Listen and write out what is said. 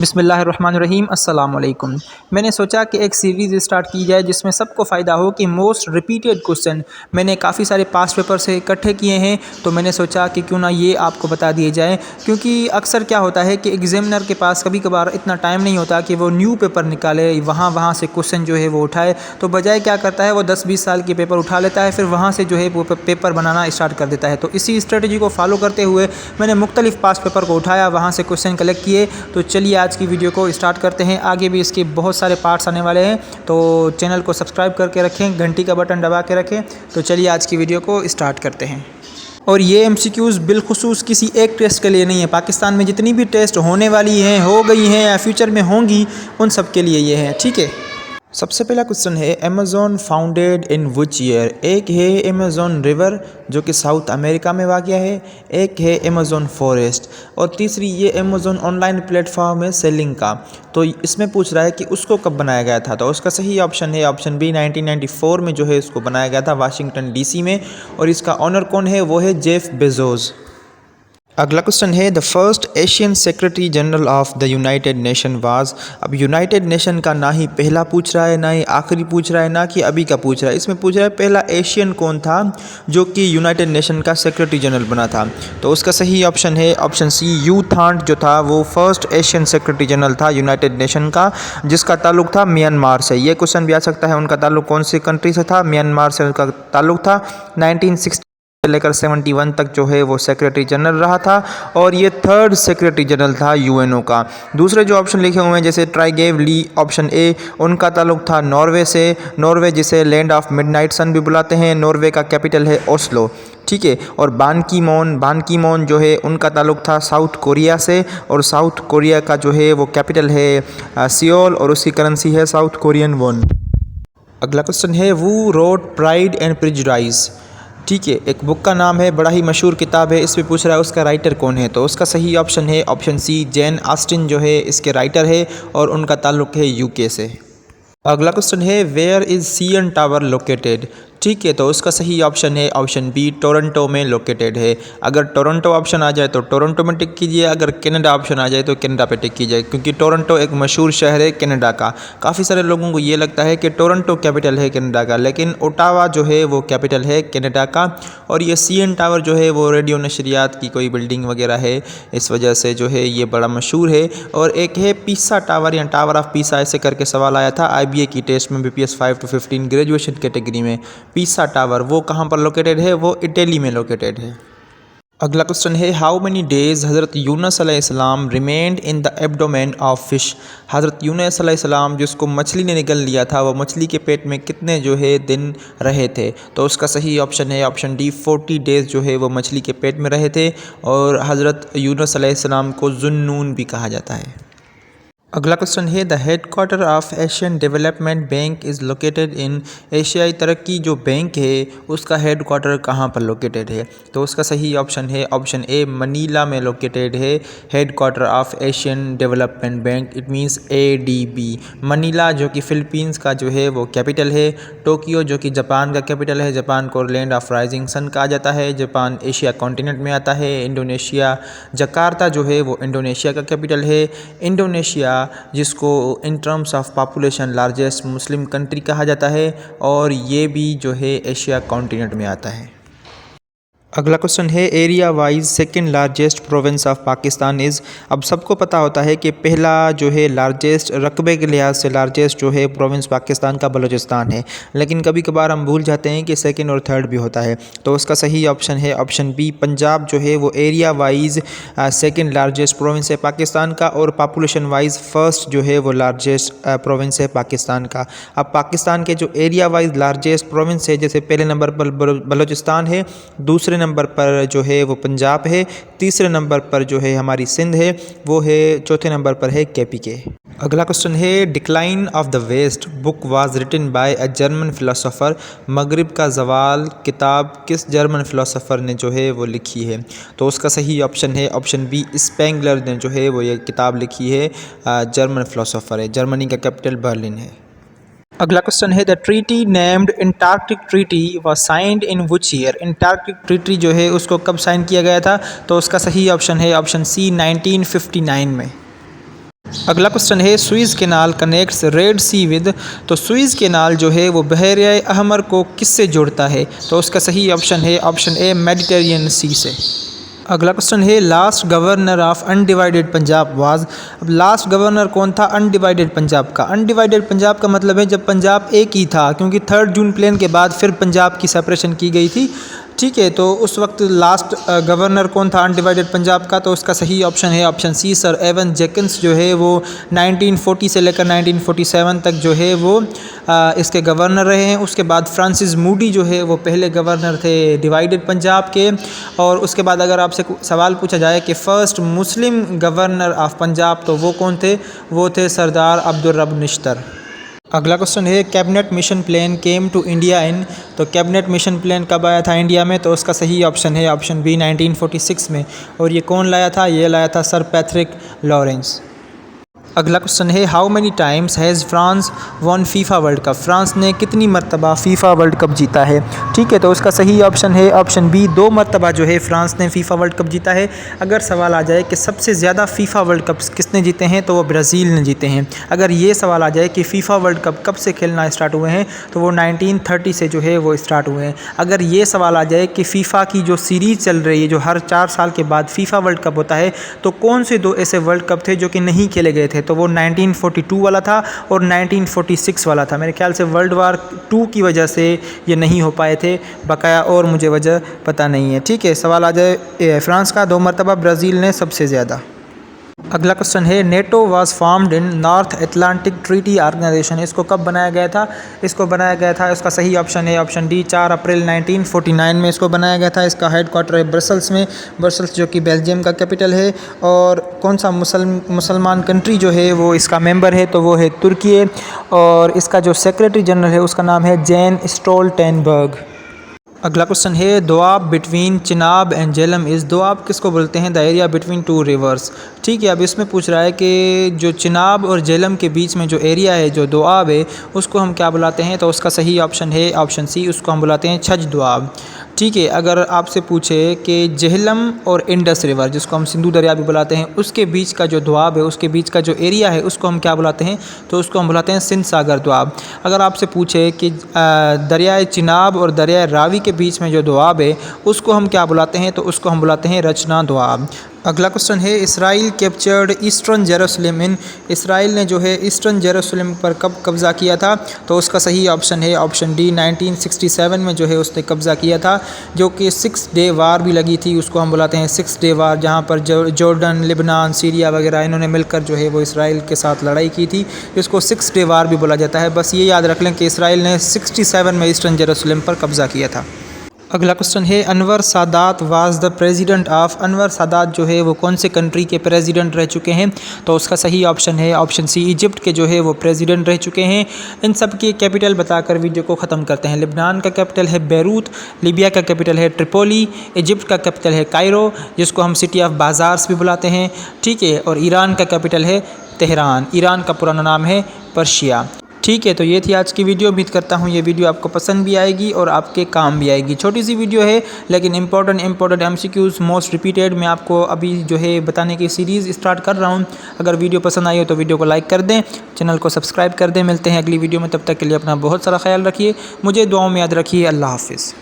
बिस्मिल्लाहिर्रहमानिर्रहीम अस्सलाम वालेकुम। मैंने सोचा कि एक सीरीज़ स्टार्ट की जाए जिसमें सबको फ़ायदा हो कि मोस्ट रिपीटेड क्वेश्चन मैंने काफ़ी सारे पास्ट पेपर से इकट्ठे किए हैं, तो मैंने सोचा कि क्यों ना ये आपको बता दिए जाए। क्योंकि अक्सर क्या होता है कि एग्ज़ामिनर के पास कभी कभार इतना टाइम नहीं होता कि वो न्यू पेपर निकाले, वहाँ से क्वेश्चन जो है वो उठाए। तो बजाय क्या करता है, वो 10-20 साल के पेपर उठा लेता है, फिर वहाँ से जो है वो पेपर बनाना स्टार्ट कर देता है। तो इसी स्ट्रेटजी को फॉलो करते हुए मैंने मुख्तलिफ पास्ट पेपर को उठाया, वहाँ से क्वेश्चन कलेक्ट किए। तो चलिए आज की वीडियो को स्टार्ट करते हैं। आगे भी इसके बहुत सारे पार्ट्स आने वाले हैं, तो चैनल को सब्सक्राइब करके रखें, घंटी का बटन दबा के रखें। तो चलिए आज की वीडियो को स्टार्ट करते हैं। और ये MCQs बिलखुसूस किसी एक टेस्ट के लिए नहीं है। पाकिस्तान में जितनी भी टेस्ट होने वाली हैं, हो गई हैं या फ्यूचर में होंगी, उन सब के लिए ये है, ठीक है। सबसे पहला क्वेश्चन है, Amazon founded in which year. एक है अमेज़ॉन रिवर जो कि साउथ अमेरिका में वाक़या है, एक है अमेज़ॉन फॉरेस्ट, और तीसरी ये अमेज़ॉन ऑनलाइन प्लेटफॉर्म है सेलिंग का। तो इसमें पूछ रहा है कि उसको कब बनाया गया था। तो उसका सही ऑप्शन है ऑप्शन बी, 1994 में जो है इसको बनाया गया था वाशिंगटन DC में। और इसका ऑनर कौन है, वो है जेफ बेजोस। अगला क्वेश्चन है, the first Asian secretary general of the United nation was. अब यूनाइटेड नेशन का ना ही पहला पूछ रहा है, ना ही आखिरी पूछ रहा है, ना कि अभी का पूछ रहा है। इसमें पूछ रहा है पहला एशियन कौन था जो कि यूनाइटेड नेशन का सेक्रेटरी जनरल बना था। तो उसका सही ऑप्शन है ऑप्शन सी, यू थांट जो था वो फर्स्ट एशियन सेक्रेटरी जनरल था यूनाइटेड नेशन का, जिसका ताल्लुक था म्यांमार से। ये क्वेश्चन भी आ सकता है, उनका ताल्लुक कौन सी कंट्री से था, म्यांमार से उनका ताल्लुक था। 1960 से लेकर 71 तक जो है वो सेक्रेटरी जनरल रहा था, और ये थर्ड सेक्रेटरी जनरल था UNO का। दूसरे जो ऑप्शन लिखे हुए हैं जैसे ट्राइगेव ली, ऑप्शन ए, उनका ताल्लुक था नॉर्वे से। नॉर्वे जिसे लैंड ऑफ मिडनाइट सन भी बुलाते हैं, नॉर्वे का कैपिटल है ओस्लो, ठीक है। और बान की मोन जो है उनका ताल्लुक था साउथ कोरिया से, और साउथ कोरिया का जो है वो कैपिटल है सियोल, और उसकी करेंसी है साउथ कोरियन वॉन। अगला क्वेश्चन है, वू रोट प्राइड एंड प्रेजुडिस। ठीक है, एक बुक का नाम है, बड़ा ही मशहूर किताब है। इस पे पूछ रहा है उसका राइटर कौन है। तो उसका सही ऑप्शन है ऑप्शन सी, जैन ऑस्टिन जो है इसके राइटर है, और उनका ताल्लुक है UK से। अगला क्वेश्चन है, where is CN tower located. ठीक है, तो उसका सही ऑप्शन है ऑप्शन बी, टोरंटो में लोकेटेड है। अगर टोरंटो ऑप्शन आ जाए तो टोरंटो में टिक कीजिए, अगर कनाडा ऑप्शन आ जाए तो कनाडा पे टिक कीजिए, क्योंकि टोरंटो एक मशहूर शहर है कनाडा का। काफ़ी सारे लोगों को ये लगता है कि टोरंटो कैपिटल है कनाडा का, लेकिन ओटावा जो है वो कैपिटल है कनाडा का। और ये CN टावर जो है वो रेडियो नशरियात की कोई बिल्डिंग वगैरह है, इस वजह से जो है ये बड़ा मशहूर है। और एक है पीसा टावर या टावर ऑफ पीसा, ऐसे करके सवाल आया था IBA की टेस्ट में BPS 5 to 15 ग्रेजुएशन कैटेगरी में। पीसा टावर वो कहाँ पर लोकेटेड है, वो इटली में लोकेटेड है। अगला क्वेश्चन है, हाउ मेनी डेज हज़रत यूनुस अलैहिस्सलाम remained in the abdomen of fish. हज़रत यूनुस अलैहिस्सलाम जिसको मछली ने निगल लिया था, वो मछली के पेट में कितने जो है दिन रहे थे। तो उसका सही ऑप्शन है ऑप्शन डी, 40 डेज़ जो है वो मछली के पेट में रहे थे। और हज़रत यूनुस अलैहिस्सलाम को ज़ुन्नून भी कहा जाता है। अगला क्वेश्चन है, the headquarter of Asian development bank is located in. एशियाई तरक्की जो बैंक है उसका हेडक्वार्टर कहाँ पर लोकेटेड है। तो उसका सही ऑप्शन है ऑप्शन ए, मनीला में लोकेटेड है headquarter of Asian development bank, it means ADB। Manila जो कि फ़िलीपींस का जो है वो कैपिटल है। टोक्यो जो कि जापान का कैपिटल है, जापान को लैंड ऑफ राइजिंग सन कहा जाता है, जापान एशिया कॉन्टिनेंट में आता है। इंडोनेशिया जकार्ता जो है वो इंडोनेशिया का कैपिटल है। इंडोनेशिया जिसको in terms of population largest Muslim country कहा जाता है, और ये भी जो है एशिया कॉन्टिनेंट में आता है। अगला क्वेश्चन है, area wise second largest province of Pakistan is. अब सबको पता होता है कि पहला जो है लार्जेस्ट, रकबे के लिहाज से लार्जेस्ट जो है प्रोविंस पाकिस्तान का बलूचिस्तान है, लेकिन कभी कभार हम भूल जाते हैं कि सेकंड और थर्ड भी होता है। तो उसका सही ऑप्शन है ऑप्शन बी, पंजाब जो है वो area wise second largest province है पाकिस्तान का, और पॉपुलेशन वाइज फर्स्ट जो है वो लार्जेस्ट प्रोविंस है पाकिस्तान का। अब पाकिस्तान के जो एरिया वाइज लार्जेस्ट प्रोविंस है, जैसे पहले नंबर पर बलूचिस्तान है, दूसरे नंबर पर जो है वो पंजाब है, तीसरे नंबर पर जो है हमारी सिंध है वो है, चौथे नंबर पर है KPK। अगला क्वेश्चन है, decline of the west book was written by a German philosopher. मगरिब का जवाल किताब किस जर्मन फिलोसोफर ने जो है वो लिखी है। तो उसका सही ऑप्शन है ऑप्शन बी, स्पेंगलर ने जो है वो ये किताब लिखी है, जर्मन फिलोसोफर है, जर्मनी का कैपिटल बर्लिन है। अगला क्वेश्चन है, the treaty named Antarctic treaty was signed in which year. Antarctic treaty जो है उसको कब साइन किया गया था। तो उसका सही ऑप्शन है ऑप्शन सी, 1959 में। अगला क्वेश्चन है Suez canal connects Red Sea with. तो सुइज़ कैनाल जो है वो बहरे अहमर को किससे जोड़ता है? तो उसका सही ऑप्शन है ऑप्शन ए मेडिटेरियन सी से। अगला क्वेश्चन है last governor of undivided Punjab was. अब लास्ट गवर्नर कौन था अनडिवाइडेड पंजाब का? अनडिवाइडेड पंजाब का मतलब है जब पंजाब एक ही था, क्योंकि 3 जून प्लान के बाद फिर पंजाब की सेपरेशन की गई थी। ठीक है, तो उस वक्त लास्ट गवर्नर कौन था अनडिवाइडेड पंजाब का? तो उसका सही ऑप्शन है ऑप्शन सी सर एवन जेकिंस जो है वो 1940 से लेकर 1947 तक जो है वो इसके गवर्नर रहे हैं। उसके बाद फ्रांसिस मूडी जो है वो पहले गवर्नर थे डिवाइडेड पंजाब के। और उसके बाद अगर आपसे सवाल पूछा जाए कि first Muslim governor of Punjab तो वो कौन थे? वो थे सरदार अब्दुल रब निश्तर। अगला क्वेश्चन है cabinet mission plan came to India in. तो कैबिनेट मिशन प्लान कब आया था इंडिया में? तो उसका सही ऑप्शन है ऑप्शन बी 1946 में। और ये कौन लाया था? ये लाया था सर पैट्रिक लॉरेंस। अगला क्वेश्चन है how many times has France one FIFA world cup. France ने कितनी मरतबा फ़ीफ़ा वर्ल्ड कप जीता है? ठीक है, तो उसका सही ऑप्शन है ऑप्शन बी 2 मरतबा जो है फ्रांस ने फ़ीफ़ा वर्ल्ड कप जीता है। अगर सवाल आ जाए कि सबसे ज़्यादा फ़ीफ़ा वर्ल्ड कप किसने जीते हैं तो वो ब्राज़ील ने जीते हैं। अगर ये सवाल आ जाए कि फ़ीफ़ा वर्ल्ड कप कब से खेलना स्टार्ट हुए हैं तो वो 1930 से जो है वो स्टार्ट हुए हैं। अगर ये सवाल आ जाए कि फ़ीफ़ा की जो सीरीज़ चल रही है जो हर 4 साल के बाद फ़ीफ़ा वर्ल्ड कप होता है तो कौन से 2 ऐसे वर्ल्ड कप थे जो कि नहीं खेले गए थे? तो वो 1942 वाला था और 1946 वाला था। मेरे ख्याल से वर्ल्ड वार 2 की वजह से ये नहीं हो पाए थे, बकाया और मुझे वजह पता नहीं है। ठीक है, सवाल आ जाए फ्रांस का 2 मरतबा, ब्राज़ील ने सबसे ज़्यादा। अगला क्वेश्चन है NATO was formed in North Atlantic Treaty Organization. इसको कब बनाया गया था? इसको बनाया गया था, इसका सही ऑप्शन है ऑप्शन डी 4 अप्रैल 1949 में इसको बनाया गया था। इसका हेडक्वार्टर है ब्रसल्स में, ब्रसल्स जो कि बेल्जियम का कैपिटल है। और कौन सा मुसलमान कंट्री जो है वो इसका मेंबर है? तो वो है तुर्की। और इसका जो सेक्रेटरी जनरल है उसका नाम है जेन स्टोल्टेनबर्ग। अगला क्वेश्चन है Doab between Chenab and Jhelum is. Doab किसको बोलते हैं? The area between 2 reverse. ठीक है, अब इसमें पूछ रहा है कि जो चिनाब और झेलम के बीच में जो एरिया है जो दोआब है उसको हम क्या बुलाते हैं? तो उसका सही ऑप्शन है ऑप्शन सी, उसको हम बुलाते हैं छज दोआब। ठीक है, अगर आपसे पूछे कि झेलम और इंडस रिवर जिसको हम सिंधु दरिया भी बुलाते हैं उसके बीच का जो दोआब है उसके बीच का जो एरिया है उसको हम क्या बुलाते हैं? तो उसको हम बुलाते हैं सिंध सागर दोआब। अगर आपसे पूछे कि दरियाए चिनाब और दरियाए रावी के बीच में जो दोआब है उसको हम क्या बुलाते हैं? तो उसको हम बुलाते हैं रचना दोआब। अगला क्वेश्चन है इसराइल कैप्चर्ड ईस्टर्न जेरूसलम इन। इसराइल ने जो है ईस्टर्न जेरूसलम पर कब कब्ज़ा किया था? तो उसका सही ऑप्शन है ऑप्शन डी 1967 में जो है उसने कब्ज़ा किया था, जो कि 6 डे वार भी लगी थी। उसको हम बुलाते हैं 6 डे वार, जहाँ पर जॉर्डन, लिबनान, सीरिया वगैरह इन्होंने मिलकर जो है वो इसराइल के साथ लड़ाई की थी। इसको 6 डे वार भी बोला जाता है। बस ये याद रख लें कि इसराइल ने 67 में ईस्टर्न जेरूसलम पर कब्ज़ा किया था। अगला क्वेश्चन है Anwar Sadat was the president of. Anwar Sadat जो है वो कौन से कंट्री के प्रेसिडेंट रह चुके हैं? तो उसका सही ऑप्शन है ऑप्शन सी इजिप्ट के जो है वो प्रेसिडेंट रह चुके हैं। इन सब की कैपिटल बताकर वीडियो को ख़त्म करते हैं। लिबनान का कैपिटल है बैरूत, लिबिया का कैपिटल है ट्रिपोली, इजिप्ट का कैपिटल है कायरो जिसको हम सिटी ऑफ बाज़ार्स भी बुलाते हैं। ठीक है, और ईरान का कैपिटल है तेहरान। ईरान का पुराना नाम है पर्शिया। ठीक है, तो ये थी आज की वीडियो। उम्मीद करता हूँ ये वीडियो आपको पसंद भी आएगी और आपके काम भी आएगी। छोटी सी वीडियो है लेकिन इंपॉर्टेंट MCQs मोस्ट रिपीटेड मैं आपको अभी जो है बताने की सीरीज़ स्टार्ट कर रहा हूँ। अगर वीडियो पसंद आई हो तो वीडियो को लाइक कर दें, चैनल को सब्सक्राइब कर दें। मिलते हैं अगली वीडियो में, तब तक के लिए अपना बहुत सारा ख्याल रखिए, मुझे दुआओं में याद रखिए। अल्लाह हाफिज़।